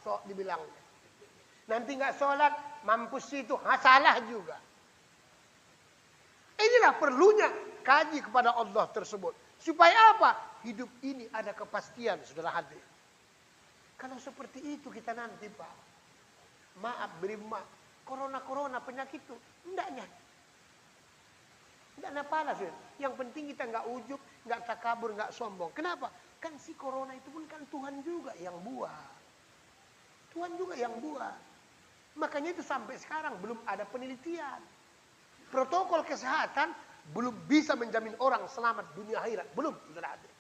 sok dibilangnya. Nanti enggak sholat, mampus itu, salah juga. Inilah perlunya kaji kepada Allah tersebut. Supaya apa? Hidup ini ada kepastian, saudara hadirin. Kalau seperti itu kita nanti Pak, maaf beri maaf, corona penyakit itu, enggaknya. Enggak ada palas. Yang penting kita enggak ujub, enggak takabur, enggak sombong. Kenapa? Kan si corona itu pun kan Tuhan juga yang buat. Tuhan juga yang buat. Makanya itu sampai sekarang belum ada penelitian. Protokol kesehatan belum bisa menjamin orang selamat dunia akhirat. Belum, saudara hadirin.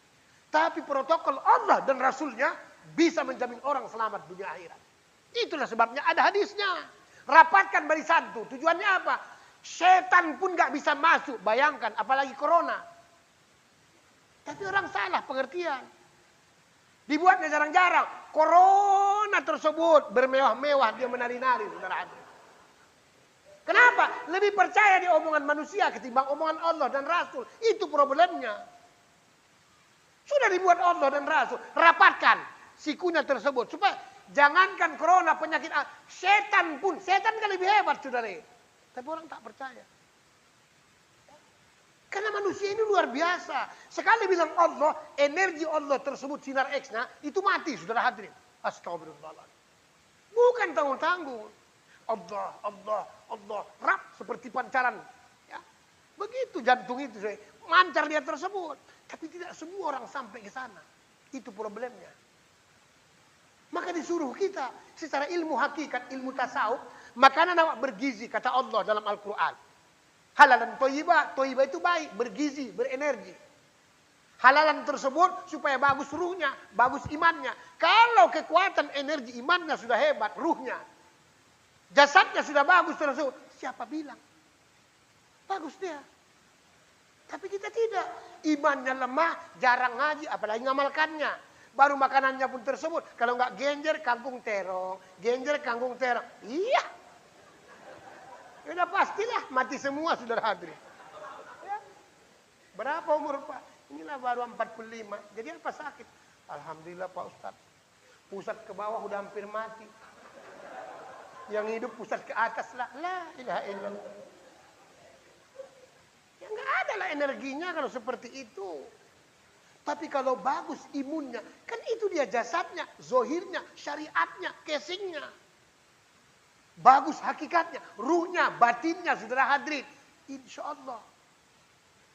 Tapi protokol Allah dan Rasulnya bisa menjamin orang selamat dunia akhirat. Itulah sebabnya ada hadisnya. Rapatkan barisan itu. Tujuannya apa? Setan pun gak bisa masuk. Bayangkan, apalagi corona. Tapi orang salah pengertian. Dibuatnya jarang-jarang. Corona tersebut bermewah-mewah. Dia menari-nari, saudara hadirin. Kenapa? Lebih percaya di omongan manusia ketimbang omongan Allah dan Rasul. Itu problemnya. Sudah dibuat Allah dan Rasul. Rapatkan sikunya tersebut. Supaya jangankan corona, penyakit. Setan pun. Setan kan lebih hebat, saudara. Tapi orang tak percaya. Karena manusia ini luar biasa. Sekali bilang Allah, energi Allah tersebut, sinar X-nya, itu mati, saudara hadirin. Astagfirullahaladzim. Bukan tanggung-tanggung. Allah. Rap seperti pancaran. Ya. Begitu jantung itu. Mancar dia tersebut. Tapi tidak semua orang sampai ke sana. Itu problemnya. Maka disuruh kita secara ilmu hakikat, ilmu tasawuf, makanan awak bergizi, kata Allah dalam Al-Quran. Halalan toyibah. Toyibah itu baik, bergizi, berenergi. Halalan tersebut supaya bagus ruhnya, bagus imannya. Kalau kekuatan energi imannya sudah hebat, ruhnya, jasadnya sudah bagus tersebut, siapa bilang? Bagus dia. Tapi kita tidak. Imannya lemah, jarang ngaji, apalagi ngamalkannya. Baru makanannya pun tersebut. Kalau nggak genjer, kangkung terong. Genjer, kangkung terong. Iya. Ya udah pastilah mati semua, saudara hadirin. Ya. Berapa umur Pak? Inilah baru 45. Jadi apa sakit? Alhamdulillah Pak Ustadz. Pusat ke bawah udah hampir mati. Yang hidup pusat ke atas lah. La ilaha illallah. Ya nggak ada lah energinya kalau seperti itu. Tapi kalau bagus imunnya, kan itu dia jasadnya, zohirnya, syariatnya, casingnya. Bagus hakikatnya, ruhnya, batinnya, saudara hadirin. Insya Allah.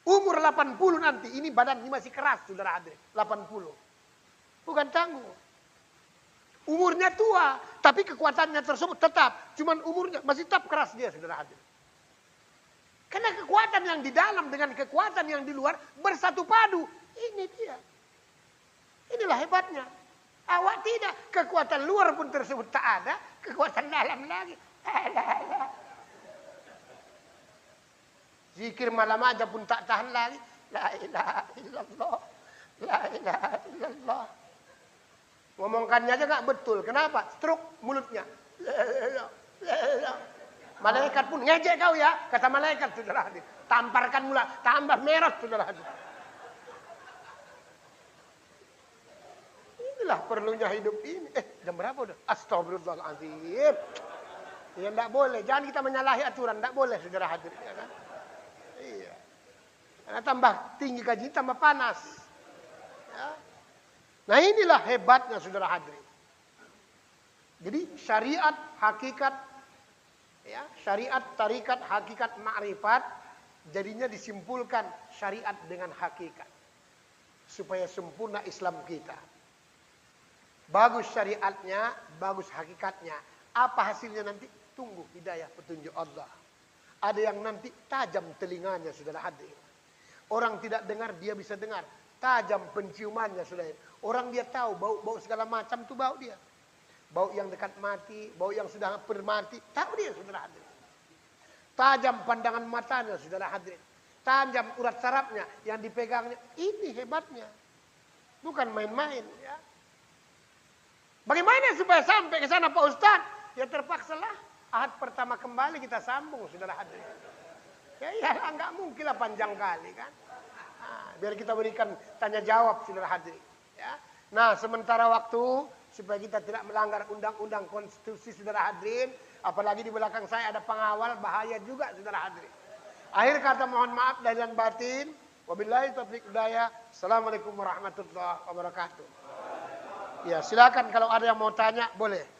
Umur 80 nanti, ini badan ini masih keras, saudara hadirin. 80. Bukan tanggung. Umurnya tua, tapi kekuatannya tersebut tetap. Cuman umurnya masih tetap keras dia, saudara hadirin. Karena kekuatan yang di dalam dengan kekuatan yang di luar bersatu padu. Ini dia. Inilah hebatnya. Awak tidak. Kekuatan luar pun tersebut tak ada. Kekuatan dalam lagi. Alah. Zikir malam aja pun tak tahan lagi. La ilaha illallah. La ilaha illallah. Ngomongkannya aja gak betul. Kenapa? Stroke mulutnya. Malaikat pun ngejek kau ya. Kata malaikat, saudara hadir. Tamparkan mula. Tambah merah, saudara hadir. Inilah perlunya hidup ini. Jam berapa udah? Astagfirullahaladzim. Ya enggak boleh. Jangan kita menyalahi aturan. Enggak boleh, saudara hadir. Ya kan? Iya. Karena tambah tinggi kaji, tambah panas. Ya. Nah inilah hebatnya, saudara hadirin. Jadi syariat, hakikat, ya, syariat, tarikat, hakikat, ma'rifat, jadinya disimpulkan syariat dengan hakikat. Supaya sempurna Islam kita. Bagus syariatnya, bagus hakikatnya. Apa hasilnya nanti? tunggu hidayah petunjuk Allah. Ada yang nanti tajam telinganya, saudara hadirin. Orang tidak dengar, dia bisa dengar. Tajam penciumannya, saudara. Orang dia tahu bau-bau segala macam itu bau dia. Bau yang dekat mati, bau yang sudah hampir mati, tahu dia, saudara hadirin. Tajam pandangan matanya, saudara hadirin. Tajam urat sarafnya yang dipegangnya. Ini hebatnya. Bukan main-main, ya. Bagaimana supaya sampai ke sana Pak Ustaz? Ya terpaksalah. Ahad pertama kembali kita sambung, saudara hadirin. Ya nggak mungkin lah panjang kali kan. Nah, biar kita berikan tanya jawab, saudara hadirin. Ya. Nah, sementara waktu supaya kita tidak melanggar undang-undang konstitusi, saudara hadirin. Apalagi di belakang saya ada pengawal, bahaya juga, saudara hadirin. Akhir kata mohon maaf lahir dan batin. Wabillahi taufiq hidayah. Assalamualaikum warahmatullahi wabarakatuh. Ya silakan kalau ada yang mau tanya boleh.